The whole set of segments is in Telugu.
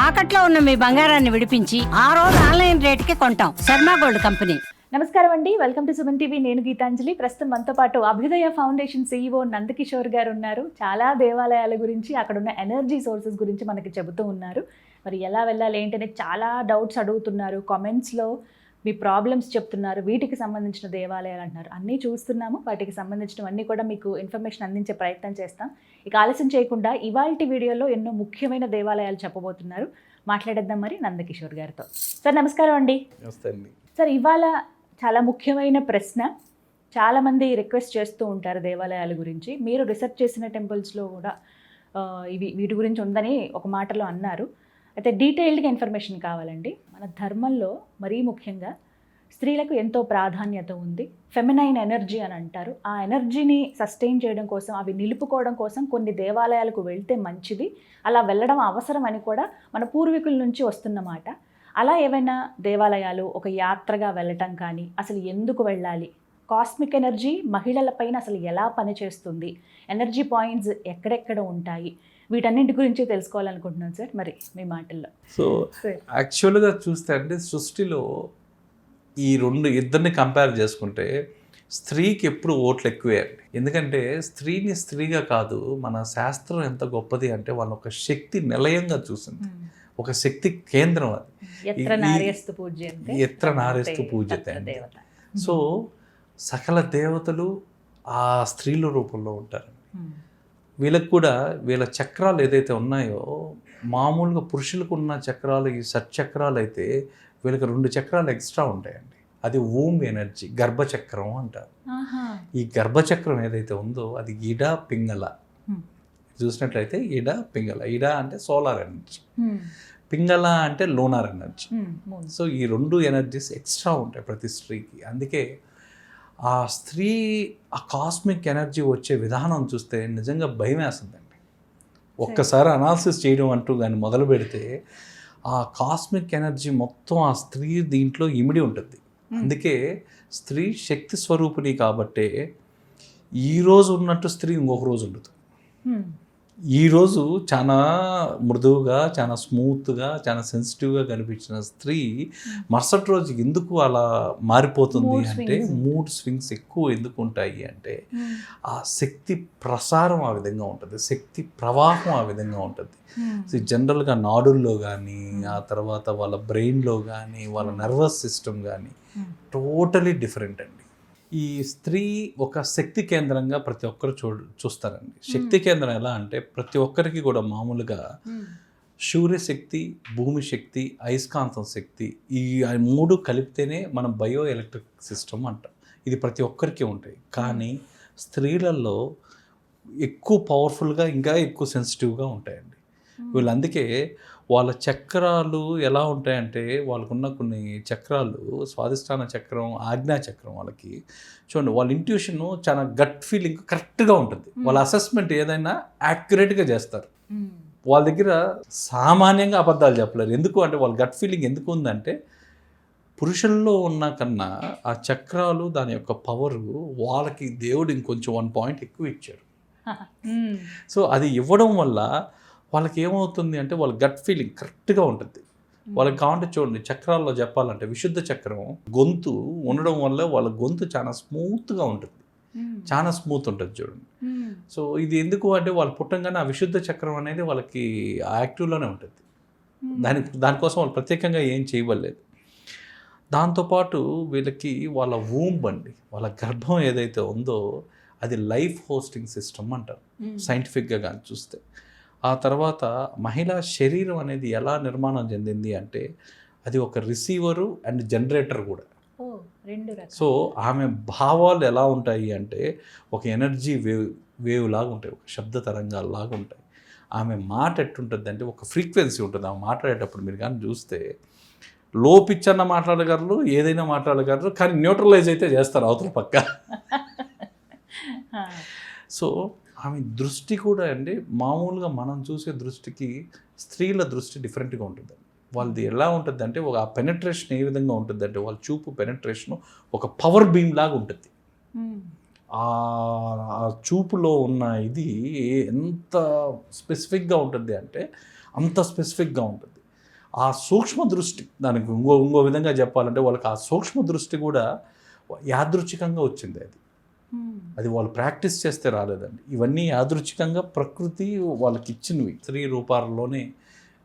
తాకట్లో ఉన్న మీ బంగారాన్ని విడిపించి ఆ రోజు ఆన్లైన్ రేటుకి కొంటాం. Sharma gold company. నమస్కారం అండి, వెల్కమ్ టు సుమన్ టీవీ. నేను గీతాంజలి. ప్రస్తుతం మనతో పాటు అభ్యుదయ ఫౌండేషన్ CEO నందకిషోర్ గారు ఉన్నారు. చాలా దేవాలయాల గురించి, అక్కడ ఉన్న ఎనర్జీ సోర్సెస్ గురించి మనకి చెబుతూ ఉన్నారు. మరి ఎలా వెళ్ళాలి ఏంటనే చాలా డౌట్స్ అడుగుతున్నారు. కామెంట్స్లో మీ ప్రాబ్లమ్స్ చెప్తున్నారు. వీటికి సంబంధించిన దేవాలయాలు అంటున్నారు. అన్నీ చూస్తున్నాము. వాటికి సంబంధించినవన్నీ కూడా మీకు ఇన్ఫర్మేషన్ అందించే ప్రయత్నం చేస్తాం. ఇక ఆలస్యం చేయకుండా ఇవాల్టి వీడియోలో ఎన్నో ముఖ్యమైన దేవాలయాలు చెప్పబోతున్నారు. మాట్లాడేద్దాం మరి నందకిషోర్ గారితో. సార్ నమస్కారం అండి. నమస్తే అండి. సార్, ఇవాళ చాలా ముఖ్యమైన ప్రశ్న. చాలామంది రిక్వెస్ట్ చేస్తూ ఉంటారు దేవాలయాల గురించి. మీరు రీసెర్చ్ చేసిన టెంపుల్స్లో కూడా వీటి గురించి ఉందని ఒక మాటలో అన్నారు. అయితే డీటెయిల్డ్గా ఇన్ఫర్మేషన్ కావాలండి. మన ధర్మంలో మరీ ముఖ్యంగా స్త్రీలకు ఎంతో ప్రాధాన్యత ఉంది. ఫెమినైన్ ఎనర్జీ అని అంటారు. ఆ ఎనర్జీని సస్టైన్ చేయడం కోసం, అవి నిలుపుకోవడం కోసం కొన్ని దేవాలయాలకు వెళ్తే మంచిది, అలా వెళ్ళడం అవసరం అని కూడా మన పూర్వీకుల నుంచి వస్తున్నమాట. అలా ఏవైనా దేవాలయాలు ఒక యాత్రగా వెళ్ళటం కానీ, అసలు ఎందుకు వెళ్ళాలి, కాస్మిక్ ఎనర్జీ మహిళల పైన అసలు ఎలా పనిచేస్తుంది, ఎనర్జీ పాయింట్స్ ఎక్కడెక్కడ ఉంటాయి, వీటన్నింటి గురించి తెలుసుకోవాలనుకుంటున్నాను సార్. మరి మీ మాటల్లో. సో యాక్చువల్గా చూస్తే అంటే సృష్టిలో ఈ ఇద్దరిని కంపేర్ చేసుకుంటే స్త్రీకి ఎప్పుడు ఓట్లు ఎక్కువే అండి. ఎందుకంటే స్త్రీని స్త్రీగా కాదు, మన శాస్త్రం ఎంత గొప్పది అంటే వాళ్ళ ఒక శక్తి నిలయంగా చూసింది, ఒక శక్తి కేంద్రం అది. ఎత్ర నార్యస్తు పూజ్యతే అండి. సో సకల దేవతలు ఆ స్త్రీల రూపంలో ఉంటారు. వీళ్ళకి కూడా వీళ్ళ చక్రాలు ఏదైతే ఉన్నాయో, మామూలుగా పురుషులకు ఉన్న చక్రాలు ఈ షట్చక్రాలు అయితే వీళ్ళకి 2 చక్రాలు ఎక్స్ట్రా ఉంటాయండి. అది వూమ్ ఎనర్జీ, గర్భచక్రం అంటారు. ఈ గర్భచక్రం ఏదైతే ఉందో అది ఇడ పింగళ. చూసినట్లయితే ఇడ పింగళ. ఇడ అంటే సోలార్ ఎనర్జీ, పింగళ అంటే లోనార్ ఎనర్జీ. సో ఈ 2 ఎనర్జీస్ ఎక్స్ట్రా ఉంటాయి ప్రతి స్త్రీకి. అందుకే ఆ స్త్రీ ఆ కాస్మిక్ ఎనర్జీ వచ్చే విధానం చూస్తే నిజంగా భయం వేస్తుందండి. ఒక్కసారి అనాలిసిస్ చేయడం అంటూ కానీ మొదలు పెడితే ఆ కాస్మిక్ ఎనర్జీ మొత్తం ఆ స్త్రీ దీంట్లో ఇమిడి ఉంటుంది. అందుకే స్త్రీ శక్తి స్వరూపిణి కాబట్టే ఈరోజు ఉన్నట్టు స్త్రీ ఇంకొక రోజు ఉండదు. ఈరోజు చాలా మృదువుగా, చాలా స్మూత్గా, చాలా సెన్సిటివ్గా కనిపించిన స్త్రీ మరుసటి రోజు ఎందుకు అలా మారిపోతుంది అంటే, మూడ్ స్వింగ్స్ ఎక్కువ ఎందుకు ఉంటాయి అంటే ఆ శక్తి ప్రసారం ఆ విధంగా ఉంటుంది, శక్తి ప్రవాహం ఆ విధంగా ఉంటుంది. జనరల్గా నాడుల్లో కానీ, ఆ తర్వాత వాళ్ళ బ్రెయిన్లో కానీ, వాళ్ళ నర్వస్ సిస్టమ్ కానీ టోటలీ డిఫరెంట్ అండి. ఈ స్త్రీ ఒక శక్తి కేంద్రంగా ప్రతి ఒక్కరు చూస్తారండి. శక్తి కేంద్రం ఎలా అంటే ప్రతి ఒక్కరికి కూడా మామూలుగా సూర్యశక్తి, భూమి శక్తి, అయస్కాంతం శక్తి, ఈ 3 కలిపితేనే మనం బయో ఎలక్ట్రిక్ సిస్టమ్ అంటాం. ఇది ప్రతి ఒక్కరికి ఉంటాయి. కానీ స్త్రీలలో ఎక్కువ పవర్ఫుల్గా, ఇంకా ఎక్కువ సెన్సిటివ్గా ఉంటాయండి వీళ్ళు. అందుకే వాళ్ళ చక్రాలు ఎలా ఉంటాయంటే, వాళ్ళకున్న కొన్ని చక్రాలు, స్వాధిష్టాన చక్రం, ఆజ్ఞా చక్రం, వాళ్ళకి చూడండి వాళ్ళ ఇంట్యూషన్ చాలా గట్ ఫీలింగ్ కరెక్ట్గా ఉంటుంది. వాళ్ళ అసెస్మెంట్ ఏదైనా యాక్యురేట్గా చేస్తారు. వాళ్ళ దగ్గర సామాన్యంగా అబద్ధాలు చెప్పలేరు. ఎందుకు అంటే వాళ్ళ గట్ ఫీలింగ్ ఎందుకు ఉందంటే, పురుషుల్లో ఉన్న కన్నా ఆ చక్రాలు, దాని యొక్క పవరు వాళ్ళకి దేవుడు ఇంకొంచెం 1 పాయింట్ ఎక్కువ ఇచ్చారు. సో అది ఇవ్వడం వల్ల వాళ్ళకి ఏమవుతుంది అంటే వాళ్ళ గట్ ఫీలింగ్ కరెక్ట్గా ఉంటుంది. వాళ్ళకి కావాలంటే చూడండి, చక్రాల్లో చెప్పాలంటే విశుద్ధ చక్రం గొంతు ఉండడం వల్ల వాళ్ళ గొంతు చాలా స్మూత్గా ఉంటుంది, చాలా స్మూత్ ఉంటుంది చూడండి. సో ఇది ఎందుకు అంటే వాళ్ళు పుట్టంగానే ఆ విశుద్ధ చక్రం అనేది వాళ్ళకి యాక్టివ్లోనే ఉంటుంది. దానికోసం వాళ్ళు ప్రత్యేకంగా ఏం చేయవలేదు. దాంతోపాటు వీళ్ళకి వాళ్ళ వూంబ్ అండి, వాళ్ళ గర్భం ఏదైతే ఉందో అది లైఫ్ హోస్టింగ్ సిస్టమ్ అంటారు సైంటిఫిక్గా కానీ చూస్తే. ఆ తర్వాత మహిళా శరీరం అనేది ఎలా నిర్మాణం చెందింది అంటే అది ఒక రిసీవరు అండ్ జనరేటర్ కూడా. సో ఆమె భావాలు ఎలా ఉంటాయి అంటే ఒక ఎనర్జీ వేవ్ లాగా ఉంటాయి, ఒక శబ్ద తరంగాలు లాగా ఉంటాయి. ఆమె మాట ఎట్టుంటుంది అంటే ఒక ఫ్రీక్వెన్సీ ఉంటుంది. ఆమె మాట్లాడేటప్పుడు మీరు కానీ చూస్తే లో పిచ్ అన్న మాట్లాడగలరు, ఏదైనా మాట్లాడగలరు, కానీ న్యూట్రలైజ్ అయితే చేస్తారు అవతల పక్క. సో ఆమె దృష్టి కూడా అండి, మామూలుగా మనం చూసే దృష్టికి స్త్రీల దృష్టి డిఫరెంట్గా ఉంటుంది. వాళ్ళది ఎలా ఉంటుంది అంటే ఒక పెనట్రేషన్ ఏ విధంగా ఉంటుంది అంటే వాళ్ళ చూపు పెనట్రేషన్ ఒక పవర్ బీమ్ లాగా ఉంటుంది. ఆ చూపులో ఉన్న ఇది ఎంత స్పెసిఫిక్గా ఉంటుంది అంటే అంత స్పెసిఫిక్గా ఉంటుంది. ఆ సూక్ష్మ దృష్టి, దానికి ఇంకో విధంగా చెప్పాలంటే వాళ్ళకి ఆ సూక్ష్మ దృష్టి కూడా యాదృచ్ఛికంగా వచ్చింది. అది వాళ్ళు ప్రాక్టీస్ చేస్తే రాలేదండి. ఇవన్నీ యాదృచ్ఛికంగా ప్రకృతి వాళ్ళకి ఇచ్చినవి. స్త్రీ రూపాల్లోనే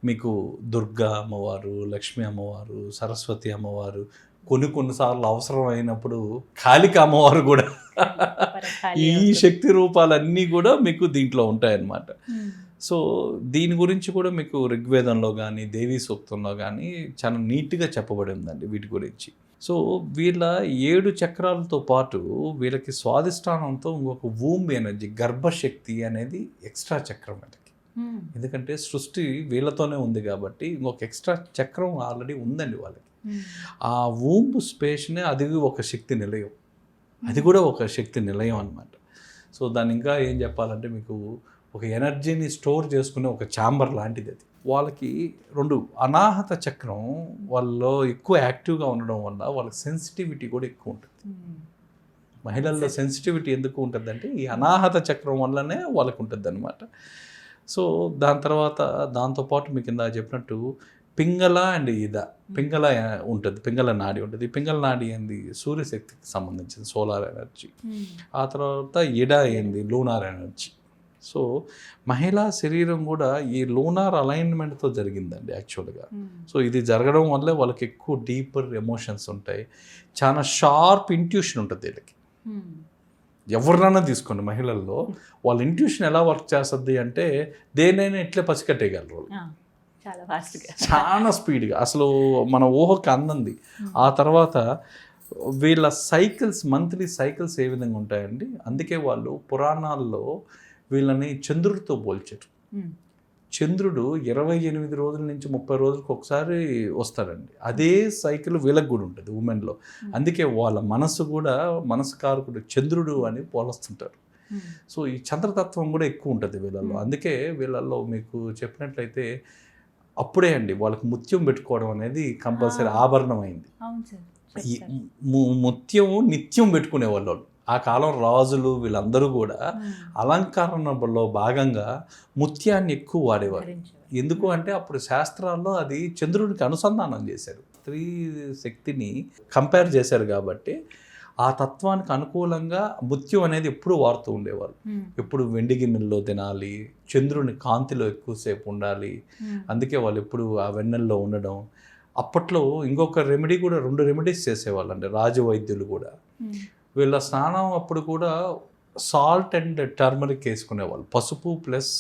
మీకు దుర్గా అమ్మవారు, లక్ష్మీ అమ్మవారు, సరస్వతి అమ్మవారు, కొన్నిసార్లు అవసరం అయినప్పుడు కాళిక అమ్మవారు కూడా ఈ శక్తి రూపాలన్నీ కూడా మీకు దీంట్లో ఉంటాయన్నమాట. సో దీని గురించి కూడా మీకు ఋగ్వేదంలో కానీ దేవీ సూక్తంలో కానీ చాలా నీట్గా చెప్పబడి ఉందండి వీటి గురించి. సో వీళ్ళ 7 చక్రాలతో పాటు వీళ్ళకి స్వాధిష్టానంతో ఇంకొక వూంబ్ ఎనర్జీ, గర్భశక్తి అనేది ఎక్స్ట్రా చక్రం వీళ్ళకి. ఎందుకంటే సృష్టి వీళ్ళతోనే ఉంది కాబట్టి ఇంకొక ఎక్స్ట్రా చక్రం ఆల్రెడీ ఉందండి వాళ్ళకి. ఆ వూంబ్ స్పేస్నే అది ఒక శక్తి నిలయం, అది కూడా ఒక శక్తి నిలయం అన్నమాట. సో దాన్ని ఇంకా ఏం చెప్పాలంటే మీకు ఒక ఎనర్జీని స్టోర్ చేసుకునే ఒక ఛాంబర్ లాంటిది అది. వాళ్ళకి 2 అనాహత చక్రం వాళ్ళలో ఎక్కువ యాక్టివ్గా ఉండడం వల్ల వాళ్ళకి సెన్సిటివిటీ కూడా ఎక్కువ ఉంటుంది. మహిళల్లో సెన్సిటివిటీ ఎందుకు ఉంటుందంటే ఈ అనాహత చక్రం వల్లనే వాళ్ళకు ఉంటుంది అనమాట. సో దాంతోపాటు మీకు కింద చెప్పినట్టు పింగళ అండ్ పింగళ ఉంటుంది, పింగళ నాడి ఉంటుంది. ఈ పింగళ నాడి ఏంది సూర్యశక్తికి సంబంధించింది, సోలార్ ఎనర్జీ. ఆ తర్వాత ఏంది లూనార్ ఎనర్జీ. సో మహిళా శరీరం కూడా ఈ లూనార్ అలైన్మెంట్తో జరిగిందండి యాక్చువల్గా. సో ఇది జరగడం వల్లే వాళ్ళకి ఎక్కువ డీపర్ ఎమోషన్స్ ఉంటాయి, చాలా షార్ప్ ఇంట్యూషన్ ఉంటుంది వీళ్ళకి. ఎవరినైనా తీసుకోండి మహిళల్లో వాళ్ళ ఇంట్యూషన్ ఎలా వర్క్ చేస్తుంది అంటే దేనైనా ఇట్లే పసికట్టేయగలరు చాలా ఫాస్ట్గా, చాలా స్పీడ్గా, అసలు మన ఊహకి అందంది. ఆ తర్వాత వీళ్ళ సైకిల్స్, మంత్లీ సైకిల్స్ ఏ విధంగా ఉంటాయండి, అందుకే వాళ్ళు పురాణాల్లో వీళ్ళని చంద్రుడితో పోల్చారు. చంద్రుడు 28 రోజుల నుంచి 30 రోజులకు ఒకసారి వస్తాడండి. అదే సైకిల్ వీళ్ళకి కూడా ఉంటుంది ఉమెన్లో. అందుకే వాళ్ళ మనసు కారకుడు చంద్రుడు అని పోలుస్తుంటారు. సో ఈ చంద్రతత్వం కూడా ఎక్కువ ఉంటుంది వీళ్ళల్లో. అందుకే వీళ్ళల్లో మీకు చెప్పినట్లయితే అప్పుడే అండి వాళ్ళకి ముత్యం పెట్టుకోవడం అనేది కంపల్సరీ ఆభరణం అయింది. ఈ ముత్యం నిత్యం పెట్టుకునేవాళ్ళు. ఆ కాలం రాజులు వీళ్ళందరూ కూడా అలంకరణలో భాగంగా ముత్యాన్ని ఎక్కువ వాడేవారు. ఎందుకు అంటే అప్పుడు శాస్త్రాల్లో అది చంద్రుడికి అనుసంధానం చేశారు, స్త్రీ శక్తిని కంపేర్ చేశారు కాబట్టి ఆ తత్వానికి అనుకూలంగా ముత్యం అనేది ఎప్పుడు వాడుతూ ఉండేవారు. ఎప్పుడు వెండి గిన్నెల్లో తినాలి, చంద్రుని కాంతిలో ఎక్కువసేపు ఉండాలి, అందుకే వాళ్ళు ఎప్పుడు ఆ వెన్నెల్లో ఉండడం. అప్పట్లో ఇంకొక రెమెడీ కూడా 2 రెమెడీస్ చేసేవాళ్ళు అండి రాజవైద్యులు కూడా. వీళ్ళ స్నానం అప్పుడు కూడా సాల్ట్ అండ్ టర్మరిక్ వేసుకునేవాళ్ళు, పసుపు ప్లస్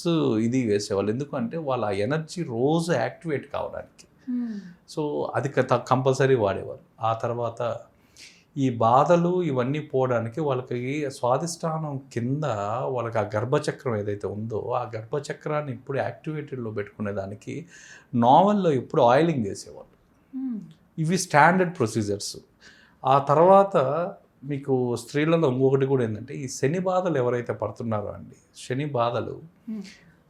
ఇది వేసేవాళ్ళు. ఎందుకంటే వాళ్ళ ఎనర్జీ రోజు యాక్టివేట్ కావడానికి. సో అది కంపల్సరీ వాడేవారు. ఆ తర్వాత ఈ బాధలు ఇవన్నీ పోవడానికి వాళ్ళకి స్వాధిష్టానం కింద వాళ్ళకి ఆ గర్భచక్రం ఏదైతే ఉందో ఆ గర్భచక్రాన్ని ఇప్పుడు యాక్టివేటెడ్లో పెట్టుకునే దానికి నావెల్లో ఇప్పుడు ఆయిలింగ్ చేసేవాళ్ళు. ఇవి స్టాండర్డ్ ప్రొసీజర్స్. ఆ తర్వాత మీకు స్త్రీలలో ఇంకొకటి కూడా ఏంటంటే ఈ శని బాధలు ఎవరైతే పడుతున్నారో అండి,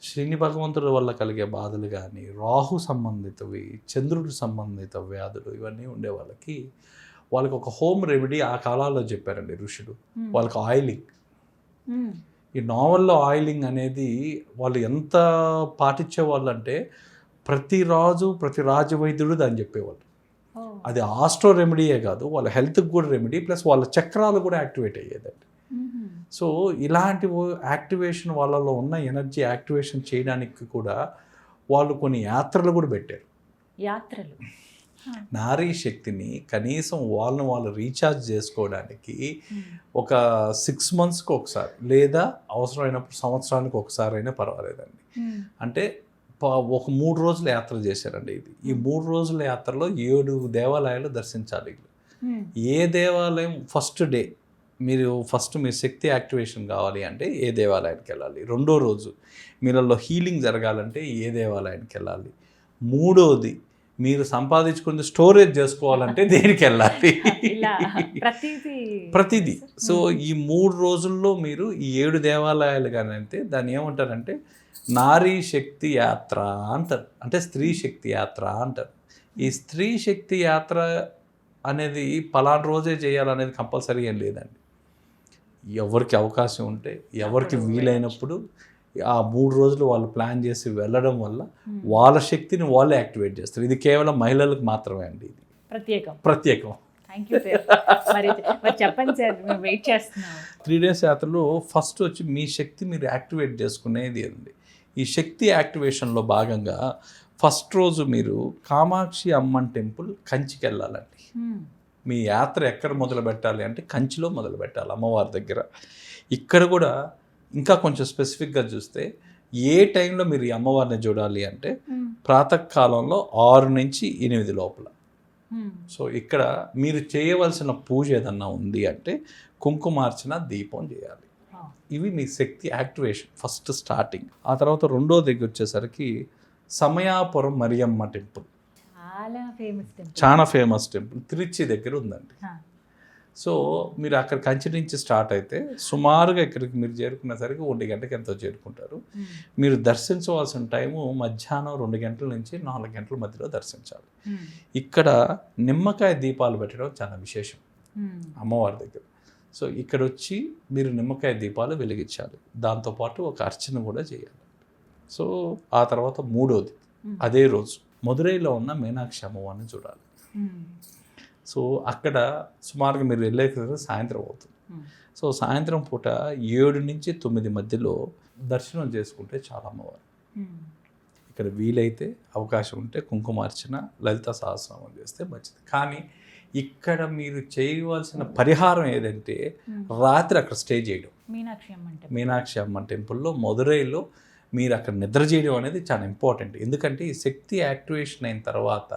శని భగవంతుడి వల్ల కలిగే బాధలు కానీ, రాహు సంబంధితవి, చంద్రుడి సంబంధిత వ్యాధులు ఇవన్నీ ఉండే వాళ్ళకి ఒక హోమ్ రెమెడీ ఆ కాలాల్లో చెప్పారండి ఋషులు. వాళ్ళకి ఆయిలింగ్. ఈ నావల్లో ఆయిలింగ్ అనేది వాళ్ళు ఎంత పాటించేవాళ్ళు అంటే ప్రతి రాజవైద్యుడు దాన్ని చెప్పేవాళ్ళు. అది ఆస్ట్రో రెమెడీయే కాదు, వాళ్ళ హెల్త్కి కూడా రెమెడీ, ప్లస్ వాళ్ళ చక్రాలు కూడా యాక్టివేట్ అయ్యేదండి. సో ఇలాంటి యాక్టివేషన్ వాళ్ళలో ఉన్న ఎనర్జీ యాక్టివేషన్ చేయడానికి కూడా వాళ్ళు కొన్ని యాత్రలు కూడా పెట్టారు. యాత్రలు నారీ శక్తిని కనీసం వాళ్ళు రీఛార్జ్ చేసుకోవడానికి ఒక 6 monthsకి ఒకసారి లేదా అవసరమైనప్పుడు సంవత్సరానికి ఒకసారి అయినా పర్వాలేదండి. అంటే ఒక 3 రోజుల యాత్ర చేశారండి ఇది. ఈ 3 రోజుల యాత్రలో 7 దేవాలయాలు దర్శించాలి. ఏ దేవాలయం ఫస్ట్ డే మీరు మీ శక్తి యాక్టివేషన్ కావాలి అంటే ఏ దేవాలయానికి వెళ్ళాలి, రెండో రోజు మీలలో హీలింగ్ జరగాలంటే ఏ దేవాలయానికి వెళ్ళాలి, మూడోది మీరు సంపాదించుకుని స్టోరేజ్ చేసుకోవాలంటే దేనికి వెళ్ళాలి, ప్రతిదీ. సో ఈ 3 రోజుల్లో మీరు ఈ 7 దేవాలయాలు కానీ అంటే దాన్ని ఏమంటారంటే నారీ శక్తి యాత్ర అంటారు, అంటే స్త్రీ శక్తి యాత్ర అంటారు. ఈ స్త్రీ శక్తి యాత్ర అనేది పలానా రోజే చేయాలనేది కంపల్సరీ ఏం లేదండి. ఎవరికి అవకాశం ఉంటే ఎవరికి వీలైనప్పుడు ఆ 3 రోజులు వాళ్ళు ప్లాన్ చేసి వెళ్ళడం వల్ల వాళ్ళ శక్తిని వాళ్ళే యాక్టివేట్ చేస్తారు. ఇది కేవలం మహిళలకు మాత్రమే అండి, ఇది ప్రత్యేకం. Thank you sir. మరి చెప్పండి సార్, మేము వెయిట్ చేస్తున్నాం. 3 days యాత్రలో ఫస్ట్ వచ్చి మీ శక్తి మీరు యాక్టివేట్ చేసుకునేది అండి. ఈ శక్తి యాక్టివేషన్లో భాగంగా ఫస్ట్ రోజు మీరు కామాక్షి అమ్మన్ టెంపుల్ కంచికి వెళ్ళాలండి. మీ యాత్ర ఎక్కడ మొదలు పెట్టాలి అంటే కంచిలో మొదలు పెట్టాలి, అమ్మవారి దగ్గర. ఇక్కడ కూడా ఇంకా కొంచెం స్పెసిఫిక్గా చూస్తే ఏ టైంలో మీరు ఈ అమ్మవారిని చూడాలి అంటే ప్రాతకాలంలో 6 నుంచి 8 లోపల. సో ఇక్కడ మీరు చేయవలసిన పూజ ఏదన్నా ఉంది అంటే కుంకుమార్చన, దీపం చేయాలి. ఇవి మీ శక్తి యాక్టివేషన్ ఫస్ట్ స్టార్టింగ్. ఆ తర్వాత రెండో దగ్గర వచ్చేసరికి సమయాపురం మరియమ్మ టెంపుల్, చాలా ఫేమస్ టెంపుల్, తిరుచి దగ్గర ఉందండి. సో మీరు అక్కడ కంచి నుంచి స్టార్ట్ అయితే సుమారుగా ఇక్కడికి మీరు చేరుకునేసరికి 1 గంటకి ఎంతో చేరుకుంటారు. మీరు దర్శించవలసిన టైము మధ్యాహ్నం 2 గంటల నుంచి 4 గంటల మధ్యలో దర్శించాలి. ఇక్కడ నిమ్మకాయ దీపాలు పెట్టడం చాలా విశేషం అమ్మవారి దగ్గర. సో ఇక్కడ వచ్చి మీరు నిమ్మకాయ దీపాలు వెలిగించాలి, దాంతోపాటు ఒక అర్చన కూడా చేయాలి. సో ఆ తర్వాత మూడోది అదే రోజు మదురైలో ఉన్న మీనాక్షి అమ్మవారిని చూడాలి. సో అక్కడ సుమారుగా మీరు వెళ్ళే సాయంత్రం అవుతుంది. సో సాయంత్రం పూట 7 నుంచి 9 మధ్యలో దర్శనం చేసుకుంటే చాలా అమ్మవారు. ఇక్కడ వీలైతే అవకాశం ఉంటే కుంకుమార్చన, లలిత సహస్రనామం చేస్తే మంచిది. కానీ ఇక్కడ మీరు చేయవలసిన పరిహారం ఏదంటే రాత్రి అక్కడ స్టే చేయడం. మీనాక్షి అమ్మ టెంపుల్లో మదురైలో మీరు అక్కడ నిద్ర చేయడం అనేది చాలా ఇంపార్టెంట్. ఎందుకంటే ఈ శక్తి యాక్టివేషన్ అయిన తర్వాత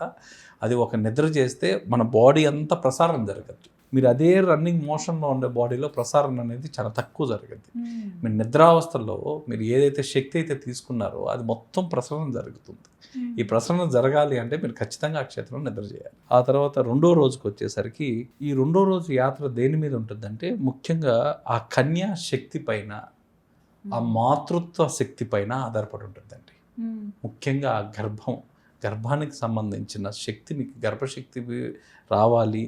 అది ఒక నిద్ర చేస్తే మన బాడీ అంతా ప్రసారం జరగదు. మీరు అదే రన్నింగ్ మోషన్లో ఉండే బాడీలో ప్రసారం అనేది చాలా తక్కువ జరుగుద్ది. మీరు నిద్రావస్థలో మీరు ఏదైతే శక్తి అయితే తీసుకున్నారో అది మొత్తం ప్రసరణ జరుగుతుంది. ఈ ప్రసరణ జరగాలి అంటే మీరు ఖచ్చితంగా ఆ క్షేత్రంలో నిద్ర చేయాలి. ఆ తర్వాత రెండో రోజుకి వచ్చేసరికి ఈ రెండో రోజు యాత్ర దేని మీద ఉంటుందంటే ముఖ్యంగా ఆ కన్యా శక్తి పైన, ఆ మాతృత్వ శక్తి పైన ఆధారపడి ఉంటుందండి. ముఖ్యంగా ఆ గర్భానికి సంబంధించిన శక్తి, మీకు గర్భశక్తి రావాలి,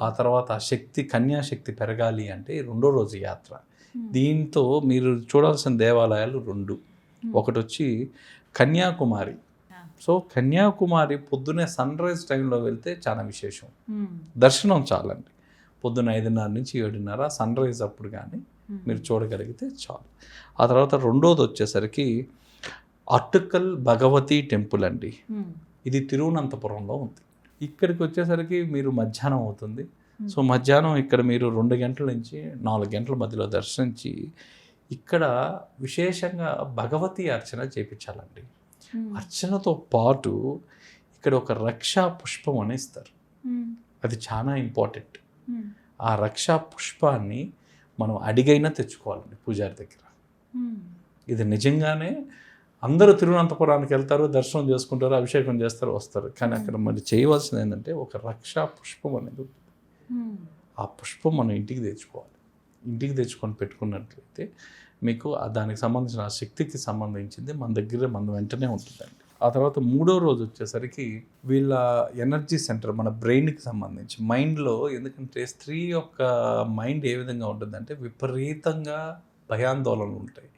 ఆ తర్వాత ఆ శక్తి కన్యాశక్తి పెరగాలి అంటే రెండో రోజు యాత్ర. దీంతో మీరు చూడాల్సిన దేవాలయాలు 2. ఒకటి వచ్చి కన్యాకుమారి. సో కన్యాకుమారి పొద్దునే సన్ రైజ్ టైంలో వెళ్తే చాలా విశేషం. దర్శనం చాలండి, పొద్దున్న 5:30 నుంచి 7:30 సన్ రైజ్ అప్పుడు కానీ మీరు చూడగలిగితే చాలు. ఆ తర్వాత రెండోది వచ్చేసరికి అట్టుకల్ భగవతి టెంపుల్ అండి. ఇది తిరువనంతపురంలో ఉంది. ఇక్కడికి వచ్చేసరికి మీరు మధ్యాహ్నం అవుతుంది. సో మధ్యాహ్నం ఇక్కడ మీరు 2 గంటల నుంచి 4 గంటల మధ్యలో దర్శించి ఇక్కడ విశేషంగా భగవతి అర్చన చేయించాలండి. అర్చనతో పాటు ఇక్కడ ఒక రక్షా పుష్పం అని ఇస్తారు. అది చాలా ఇంపార్టెంట్. ఆ రక్షా పుష్పాన్ని మనం అడిగైనా తెచ్చుకోవాలండి పూజారి దగ్గర. ఇది నిజంగానే అందరూ తిరువనంతపురానికి వెళ్తారు, దర్శనం చేసుకుంటారు, అభిషేకం చేస్తారు, వస్తారు. కానీ అక్కడ మరి చేయవలసింది ఏంటంటే ఒక రక్షా పుష్పం అనేది, ఆ పుష్పం మనం ఇంటికి తెచ్చుకోవాలి. ఇంటికి తెచ్చుకొని పెట్టుకున్నట్లయితే మీకు దానికి సంబంధించిన ఆ శక్తికి సంబంధించింది మన వెంటనే ఉంటుందండి. ఆ తర్వాత మూడో రోజు వచ్చేసరికి వీళ్ళ ఎనర్జీ సెంటర్, మన బ్రెయిన్కి సంబంధించి మైండ్లో. ఎందుకంటే స్త్రీ యొక్క మైండ్ ఏ విధంగా ఉంటుందంటే విపరీతంగా భయాందోళనలు ఉంటాయి,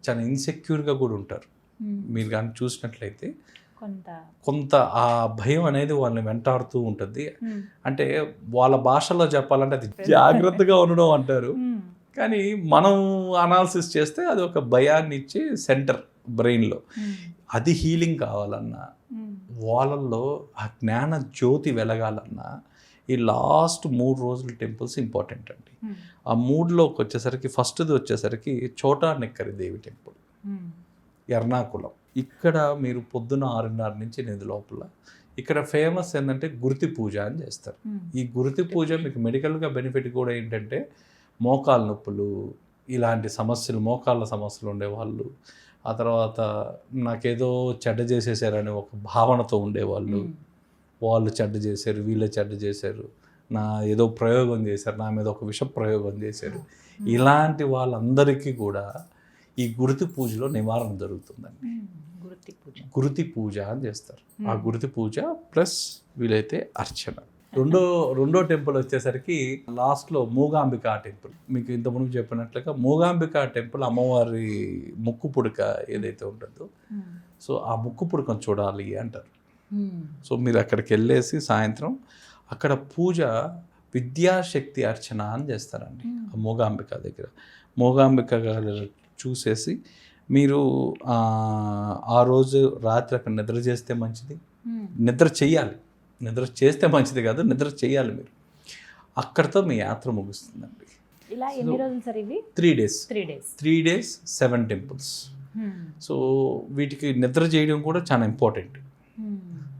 చాలా ఇన్సెక్యూర్గా కూడా ఉంటారు. మీరు కానీ చూసినట్లయితే కొంత ఆ భయం అనేది వాళ్ళని వెంటాడుతూ ఉంటుంది. అంటే వాళ్ళ భాషలో చెప్పాలంటే అది జాగ్రత్తగా ఉండడం అంటారు. కానీ మనం అనాలిసిస్ చేస్తే అది ఒక భయాన్ని ఇచ్చే సెంటర్ బ్రెయిన్లో. అది హీలింగ్ కావాలన్నా, వాళ్ళల్లో ఆ జ్ఞాన జ్యోతి వెలగాలన్నా ఈ లాస్ట్ 3 రోజుల టెంపుల్స్ ఇంపార్టెంట్ అండి. ఆ 3లోకి వచ్చేసరికి ఫస్ట్ది వచ్చేసరికి చోటా నెక్కరి దేవి టెంపుల్, ఎర్నాకుళం. ఇక్కడ మీరు పొద్దున 6:30 నుంచి 8 లోపల. ఇక్కడ ఫేమస్ ఏంటంటే గుర్తి పూజ అని చేస్తారు. ఈ గుర్తి పూజ మీకు మెడికల్గా బెనిఫిట్ కూడా ఏంటంటే మోకాళ్ళ నొప్పులు, ఇలాంటి సమస్యలు, మోకాళ్ళ సమస్యలు ఉండేవాళ్ళు, ఆ తర్వాత నాకేదో చెడ్డ చేసేసారని ఒక భావనతో ఉండేవాళ్ళు, వాళ్ళు చెడ్డ చేశారు, వీళ్ళే చెడ్డ చేశారు, నా ఏదో ప్రయోగం చేశారు, నా మీద ఒక విష ప్రయోగం చేశారు, ఇలాంటి వాళ్ళందరికీ కూడా ఈ గుర్తి పూజలో నివారణ జరుగుతుందండి. గుర్తి పూజ అని చేస్తారు. ఆ గుర్తి పూజ ప్లస్ వీలైతే అర్చన. రెండో టెంపుల్ వచ్చేసరికి లాస్ట్లో మూగాంబిక టెంపుల్. మీకు ఇంతకుముందు చెప్పినట్లుగా మూగాంబిక టెంపుల్ అమ్మవారి ముక్కు పుడక ఏదైతే ఉంటుందో, సో ఆ ముక్కు పుడకను చూడాలి అంటారు. సో మీరు అక్కడికి వెళ్ళేసి సాయంత్రం అక్కడ పూజ విద్యాశక్తి అర్చన అని చేస్తారండి ఆ మూగాంబిక దగ్గర. మూగాంబిక గారు చూసేసి మీరు ఆ రోజు రాత్రి అక్కడ నిద్ర చేస్తే మంచిది. నిద్ర చెయ్యాలి, నిద్ర చేస్తే మంచిది కాదు, నిద్ర చేయాలి మీరు. అక్కడితో మీ యాత్ర ముగుస్తుందండి. ఇలా ఎన్ని రోజులు సార్ ఇవి? 3 days. 3 days 7 temples. సో వీటికి నిద్ర చేయడం కూడా చాలా ఇంపార్టెంట్.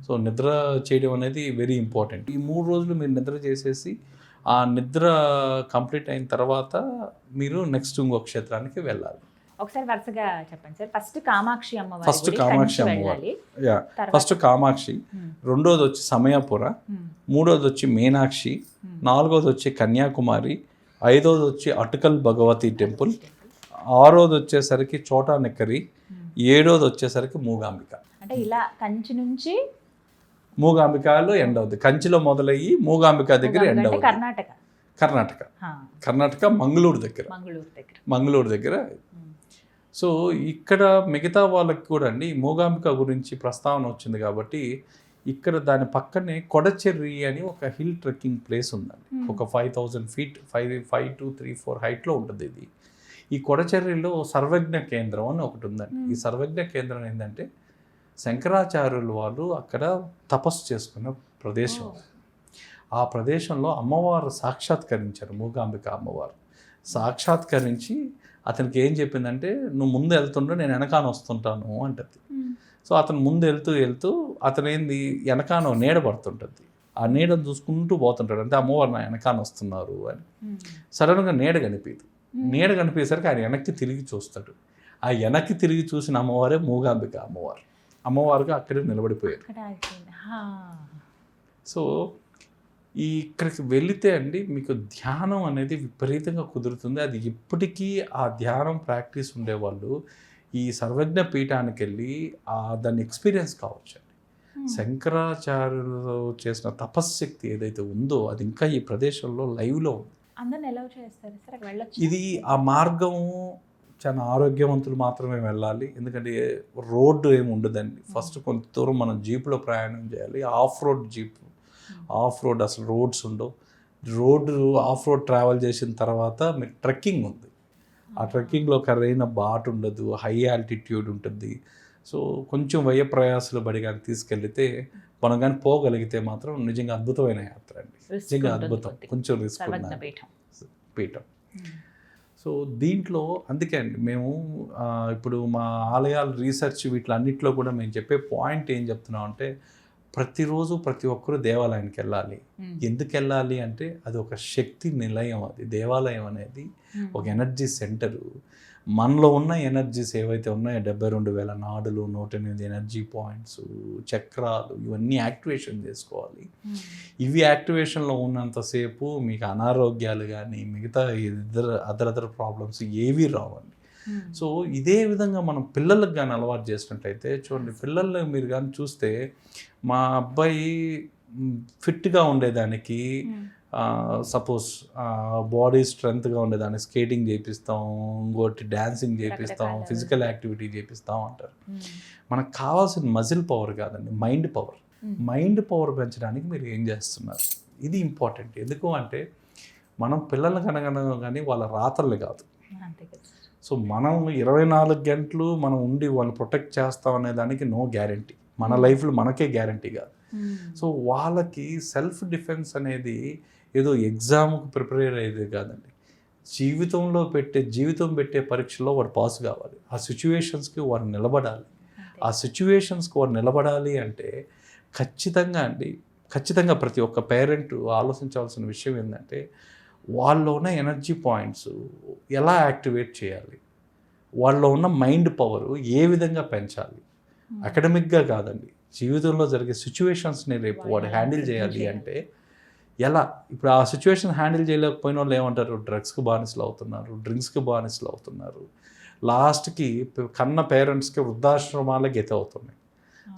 సో నిద్ర చేయడం అనేది వెరీ ఇంపార్టెంట్. ఈ 3 రోజులు మీరు నిద్ర చేసేసి ఆ నిద్ర కంప్లీట్ అయిన తర్వాత మీరు నెక్స్ట్ ఇంకో క్షేత్రానికి వెళ్ళాలి. ఒకసారి వరుసగా చెప్పండి సార్. ఫస్ట్ కామాక్షి అమ్మవారి, ఫస్ట్ కామాక్షి, రెండోది వచ్చి సమయపుర, మూడోది వచ్చి మీనాక్షి, నాలుగోది వచ్చి కన్యాకుమారి, ఐదోది వచ్చి అటుకల్ భగవతి టెంపుల్, ఆరోది వచ్చేసరికి చోటా నెక్కరి, ఏడోది వచ్చేసరికి మూగాంబిక. అంటే ఇలా కంచి నుంచి మూగాంబికలో ఎండ్ అవుతుంది. కంచిలో మొదలయ్యి మూగాంబిక దగ్గర ఎండ్ అవుతుంది. కర్ణాటక మంగళూరు దగ్గర. సో ఇక్కడ మిగతా వాళ్ళకి కూడా అండి మూగాంబిక గురించి ప్రస్తావన వచ్చింది కాబట్టి ఇక్కడ దాని పక్కనే కొడచెర్రి అని ఒక హిల్ ట్రెక్కింగ్ ప్లేస్ ఉందండి. ఒక 5000 feet 5 to 3-4 హైట్లో ఉంటుంది ఇది. ఈ కొడచెర్రిలో సర్వజ్ఞ కేంద్రం అని ఒకటి ఉందండి. ఈ సర్వజ్ఞ కేంద్రం ఏంటంటే శంకరాచార్యులు వాళ్ళు అక్కడ తపస్సు చేసుకున్న ప్రదేశం. ఆ ప్రదేశంలో అమ్మవారు సాక్షాత్కరించారు. మూగాంబిక అమ్మవారు సాక్షాత్కరించి అతనికి ఏం చెప్పిందంటే, నువ్వు ముందు వెళ్తుంటే నేను వెనకాన వస్తుంటాను అంటది. సో అతను ముందు వెళ్తూ అతను ఏంది వెనకాన నీడ పడుతుంటుంది. ఆ నీడను చూసుకుంటూ పోతుంటాడు. అంటే అమ్మవారు నా వెనకాన వస్తున్నారు అని. సడన్గా నీడ కనిపించేసరికి ఆయన వెనక్కి తిరిగి చూస్తాడు. ఆ వెనక్కి తిరిగి చూసిన అమ్మవారే మూగాంబిక అమ్మవారుగా అక్కడే నిలబడిపోయారు. సో ఇక్కడికి వెళితే అండి మీకు ధ్యానం అనేది విపరీతంగా కుదురుతుంది. అది ఇప్పటికీ ఆ ధ్యానం ప్రాక్టీస్ ఉండేవాళ్ళు ఈ సర్వజ్ఞ పీఠానికి వెళ్ళి దాన్ని ఎక్స్పీరియన్స్ కావచ్చు. శంకరాచార్యులు చేసిన తపశ్శక్తి ఏదైతే ఉందో అది ఇంకా ఈ ప్రదేశంలో లైవ్లో ఉంది. ఇది ఆ మార్గం చాలా ఆరోగ్యవంతులు మాత్రమే వెళ్ళాలి. ఎందుకంటే రోడ్డు ఏమి ఉండదండి. ఫస్ట్ కొంత దూరం మనం జీప్లో ప్రయాణం చేయాలి. ఆఫ్ రోడ్ అసలు రోడ్స్ ఉండవు. ఆఫ్ రోడ్ ట్రావెల్ చేసిన తర్వాత మీకు ట్రెక్కింగ్ ఉంది. ఆ ట్రెక్కింగ్లో కరైన బాట్ ఉండదు, హై ఆల్టిట్యూడ్ ఉంటుంది. సో కొంచెం వ్యయ ప్రయాసాలు బడి కానీ తీసుకెళ్తే మనం కానీ పోగలిగితే మాత్రం నిజంగా అద్భుతమైన యాత్ర అండి. నిజంగా అద్భుతం. కొంచెం రిస్క్ ఉన్న పీఠం. సో దీంట్లో అందుకే అండి మేము ఇప్పుడు మా ఆలయాల రీసెర్చ్ వీటిలన్నింటిలో కూడా మేము చెప్పే పాయింట్ ఏం చెప్తున్నాం అంటే, ప్రతిరోజు ప్రతి ఒక్కరూ దేవాలయానికి వెళ్ళాలి. ఎందుకు వెళ్ళాలి అంటే అది ఒక శక్తి నిలయం. అది దేవాలయం అనేది ఒక ఎనర్జీ సెంటరు. మనలో ఉన్న ఎనర్జీస్ ఏవైతే ఉన్నాయో 72,000 నాడులు, 108 ఎనర్జీ పాయింట్స్, చక్రాలు, ఇవన్నీ యాక్టివేషన్ చేసుకోవాలి. ఇవి యాక్టివేషన్లో ఉన్నంతసేపు మీకు అనారోగ్యాలు కానీ మిగతా అదర్ ప్రాబ్లమ్స్ ఏవీ రావండి. సో ఇదే విధంగా మనం పిల్లలకు కానీ అలవాటు చేసినట్టయితే చూడండి, పిల్లలు మీరు కానీ చూస్తే మా అబ్బాయి ఫిట్గా ఉండేదానికి సపోజ్ బాడీ స్ట్రెంగ్త్గా ఉండేదాన్ని స్కేటింగ్ చేపిస్తాం, ఇంకోటి డ్యాన్సింగ్ చేపిస్తాం, ఫిజికల్ యాక్టివిటీ చేపిస్తాం అంటారు. మనకు కావాల్సిన మజిల్ పవర్ కాదండి, మైండ్ పవర్ పెంచడానికి మీరు ఏం చేస్తున్నారు, ఇది ఇంపార్టెంట్. ఎందుకు అంటే మనం పిల్లలకు అనగనగా కానీ వాళ్ళ రాతలు కాదు. సో మనం 24 గంటలు మనం ఉండి వాళ్ళని ప్రొటెక్ట్ చేస్తాం అనే దానికి నో గ్యారంటీ. మన లైఫ్లో మనకే గ్యారంటీ కాదు. సో వాళ్ళకి సెల్ఫ్ డిఫెన్స్ అనేది ఏదో ఎగ్జామ్కి ప్రిపేర్ అయ్యేది కాదండి. జీవితం పెట్టే పరీక్షలో వాడు పాస్ కావాలి. ఆ సిచ్యువేషన్స్కి వాడు నిలబడాలి. ఆ సిచ్యువేషన్స్కి వాడు నిలబడాలి అంటే ఖచ్చితంగా ప్రతి ఒక్క పేరెంట్ ఆలోచించాల్సిన విషయం ఏంటంటే, వాళ్ళలో ఉన్న ఎనర్జీ పాయింట్స్ ఎలా యాక్టివేట్ చేయాలి, వాళ్ళలో ఉన్న మైండ్ పవర్ ఏ విధంగా పెంచాలి. అకాడమిక్గా కాదండి, జీవితంలో జరిగే సిచ్యువేషన్స్ని రేపు వాడు హ్యాండిల్ చేయాలి అంటే ఎలా. ఇప్పుడు ఆ సిచ్యువేషన్ హ్యాండిల్ చేయలేకపోయిన వాళ్ళు ఏమంటారు, డ్రగ్స్కి బానిసలు అవుతున్నారు, డ్రింక్స్కి బానిసలు అవుతున్నారు, లాస్ట్కి కన్న పేరెంట్స్కి వృద్ధాశ్రమాలే గతి అవుతున్నాయి.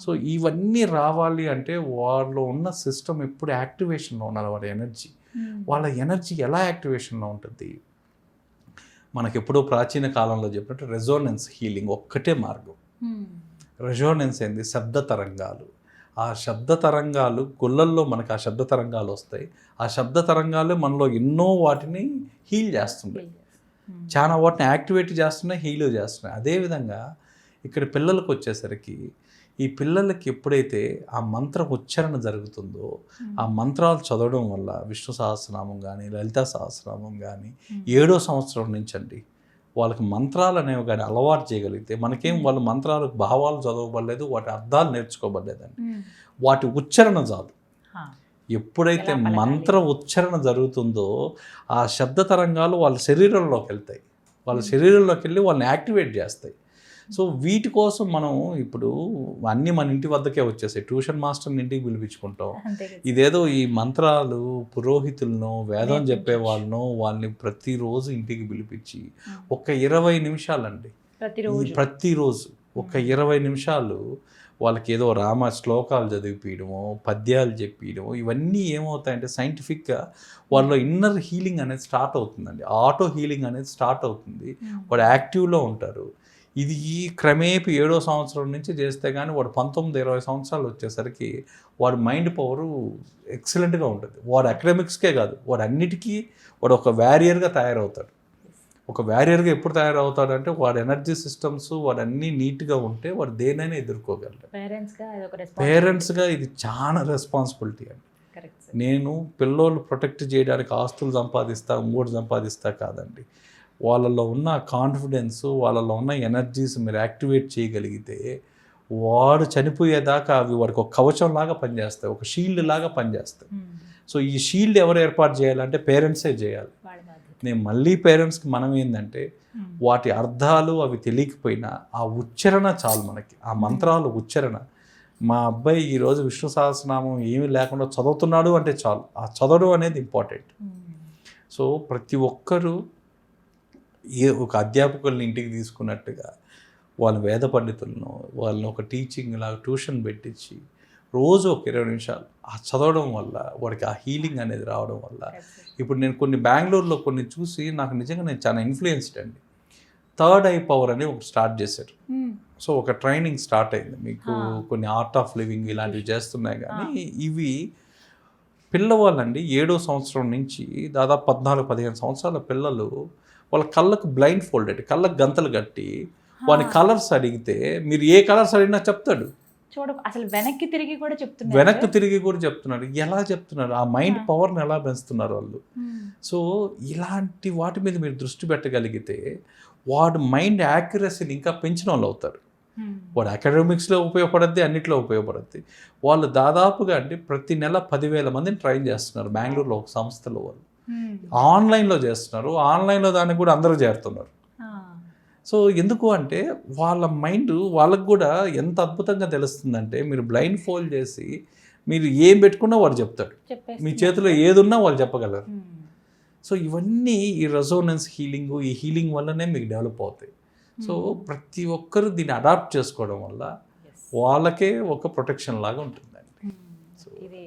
సో ఇవన్నీ రావాలి అంటే వాళ్ళు ఉన్న సిస్టమ్ ఎప్పుడు యాక్టివేషన్లో ఉండాలి. వాళ్ళ ఎనర్జీ ఎలా యాక్టివేషన్లో ఉంటుంది? మనకి ఎప్పుడో ప్రాచీన కాలంలో చెప్పినట్టు రెజోనెన్స్ హీలింగ్ ఒక్కటే మార్గం. రెజోనెన్స్ ఏంది? శబ్ద తరంగాలు. ఆ శబ్ద తరంగాలు గుళ్ళల్లో మనకు ఆ శబ్ద తరంగాలు వస్తాయి. ఆ శబ్ద తరంగాలు మనలో ఎన్నో వాటిని హీల్ చేస్తున్నాయి, చాలా వాటిని యాక్టివేట్ చేస్తున్నాయి, హీల్ చేస్తున్నాయి. అదేవిధంగా ఇక్కడ పిల్లలకు వచ్చేసరికి ఈ పిల్లలకి ఎప్పుడైతే ఆ మంత్ర ఉచ్చారణ జరుగుతుందో ఆ మంత్రాలు చదవడం వల్ల విష్ణు సహస్రనామం కానీ లలితా సహస్రనామం కానీ 7వ సంవత్సరం నుంచి అండి వాళ్ళకి మంత్రాలు అనేవి కానీ అలవాటు చేయగలిగితే, మనకేం వాళ్ళ మంత్రాలకు భావాలు చదవబడలేదు, వాటి అర్థాలు నేర్చుకోబడలేదండి, వాటి ఉచ్చారణ చాలు. ఎప్పుడైతే మంత్ర ఉచ్చారణ జరుగుతుందో ఆ శబ్ద తరంగాలు వాళ్ళ శరీరంలోకి వెళ్తాయి, వాళ్ళ శరీరంలోకి వెళ్ళి వాళ్ళని యాక్టివేట్ చేస్తాయి. సో వీటి కోసం మనం ఇప్పుడు అన్నీ మన ఇంటి వద్దకే వచ్చేసాయి. ట్యూషన్ మాస్టర్ని ఇంటికి పిలిపించుకుంటాం. ఇదేదో ఈ మంత్రాలు పురోహితులను వేదం చెప్పే వాళ్ళని ప్రతిరోజు ఇంటికి పిలిపించి ఒక 20 నిమిషాలండి ప్రతిరోజు ఒక 20 నిమిషాలు వాళ్ళకి ఏదో రామ శ్లోకాలు చదివిపించడమో పద్యాలు చెప్పియడమో ఇవన్నీ ఏమవుతాయంటే సైంటిఫిక్గా వాళ్ళలో ఇన్నర్ హీలింగ్ అనేది స్టార్ట్ అవుతుందండి. ఆటో హీలింగ్ అనేది స్టార్ట్ అవుతుంది. వాడు యాక్టివ్లో ఉంటారు. ఇది ఈ క్రమేపీ 7వ సంవత్సరం నుంచి చేస్తే కానీ వాడు 19-20 సంవత్సరాలు వచ్చేసరికి వాడు మైండ్ పవరు ఎక్సలెంట్గా ఉంటుంది. వాడు అకాడమిక్స్కే కాదు, వాడు అన్నిటికీ వాడు ఒక వ్యారియర్గా తయారవుతాడు. ఒక వ్యారియర్గా ఎప్పుడు తయారవుతాడంటే వాడు ఎనర్జీ సిస్టమ్స్ వాడు అన్నీ నీట్గా ఉంటే వాడు దేనైనా ఎదుర్కోగలడు. పేరెంట్స్గా ఇది చాలా రెస్పాన్సిబిలిటీ అండి. నేను పిల్లోళ్ళు ప్రొటెక్ట్ చేయడానికి ఆస్తులు సంపాదిస్తా ఇంకోటి సంపాదిస్తా కాదండి. వాళ్ళలో ఉన్న కాన్ఫిడెన్స్ వాళ్ళలో ఉన్న ఎనర్జీస్ మీరు యాక్టివేట్ చేయగలిగితే వాడు చనిపోయేదాకా అవి వాడికి ఒక కవచం లాగా పనిచేస్తాయి, ఒక షీల్డ్ లాగా పనిచేస్తాయి. సో ఈ షీల్డ్ ఎవరు ఏర్పాటు చేయాలంటే పేరెంట్సే చేయాలి. నేను మళ్ళీ పేరెంట్స్కి మనం ఏంటంటే వాటి అర్థాలు అవి తెలియకపోయినా ఆ ఉచ్చారణ చాలు మనకి, ఆ మంత్రాలు ఉచ్చారణ. మా అబ్బాయి ఈరోజు విష్ణు సహస్రనామం ఏమీ లేకుండా చదువుతున్నాడు అంటే చాలు, ఆ చదవడం అనేది ఇంపార్టెంట్. సో ప్రతి ఒక్కరూ ఒక అధ్యాపకుల్ని ఇంటికి తీసుకున్నట్టుగా వాళ్ళ వేద పండితులను వాళ్ళని ఒక టీచింగ్ లాగా ట్యూషన్ పెట్టించి రోజు ఒక 20 నిమిషాలు ఆ చదవడం వల్ల వాడికి ఆ హీలింగ్ అనేది రావడం వల్ల ఇప్పుడు నేను కొన్ని బెంగళూరులో కొన్ని చూసి నాకు నిజంగా నేను చాలా ఇన్ఫ్లుయెన్స్డ్ అండి. థర్డ్ ఐ పవర్ అని ఒకటి స్టార్ట్ చేశారు. సో ఒక ట్రైనింగ్ స్టార్ట్ అయింది. మీకు కొన్ని ఆర్ట్ ఆఫ్ లివింగ్ ఇలాంటివి చేస్తున్నాయి. కానీ ఇవి పిల్లవాళ్ళండి 7వ సంవత్సరం నుంచి దాదాపు 14-15 సంవత్సరాల పిల్లలు వాళ్ళ కళ్ళకు బ్లైండ్ ఫోల్డెడ్, కళ్ళకు గంతలు కట్టి వాని కలర్స్ అడిగితే మీరు ఏ కలర్స్ అడిగినా చెప్తాడు. అసలు వెనక్కి తిరిగి కూడా చెప్తున్నాడు. ఎలా చెప్తున్నారు? ఆ మైండ్ పవర్ని ఎలా పెంచుతున్నారు వాళ్ళు. సో ఇలాంటి వాటి మీద మీరు దృష్టి పెట్టగలిగితే వాడు మైండ్ యాక్యురసీని ఇంకా పెంచిన వాళ్ళు అవుతారు. వాడు అకాడమిక్స్లో ఉపయోగపడద్ది, అన్నిట్లో ఉపయోగపడద్ది. వాళ్ళు దాదాపుగా అంటే ప్రతి నెల 10,000 మందిని ట్రైన్ చేస్తున్నారు బెంగళూరులో ఒక సంస్థలో. వాళ్ళు ఆన్లైన్లో చేస్తున్నారు, ఆన్లైన్లో దానికి కూడా అందరూ చేరుతున్నారు. సో ఎందుకు అంటే వాళ్ళ మైండ్ వాళ్ళకు కూడా ఎంత అద్భుతంగా తెలుస్తుందంటే మీరు బ్లైండ్ ఫోల్డ్ చేసి మీరు ఏం పెట్టుకున్నా వాడు చెప్తాడు, మీ చేతిలో ఏది ఉన్నా వాళ్ళు చెప్పగలరు. సో ఇవన్నీ ఈ రెజోనెన్స్ హీలింగ్, ఈ హీలింగ్ వల్లనే మీకు డెవలప్ అవుతాయి. సో ప్రతి ఒక్కరు దీన్ని అడాప్ట్ చేసుకోవడం వల్ల వాళ్ళకే ఒక ప్రొటెక్షన్ లాగా ఉంటుందండి. ఇది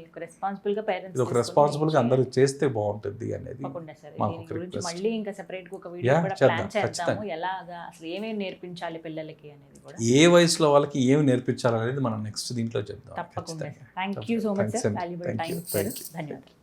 ఒక రెస్పాన్సిబుల్గా అందరూ చేస్తే బాగుంటుంది అనేది మాకు మళ్ళీ ఇంకా సెపరేట్గా ఒక వీడియో కూడా ప్లాన్ చేద్దాము. ఎలాగా అసలు ఏమేమి నేర్పించాలి పిల్లలకి అనేది కూడా, ఏ వయసులో వాళ్ళకి ఏమి నేర్పించాలి అనేది మనం నెక్స్ట్ దీంట్లో చెప్దాం. తప్పకుండా. Thank you so much sir, valuable time ఇచ్చారు. ధన్యవాదాలు.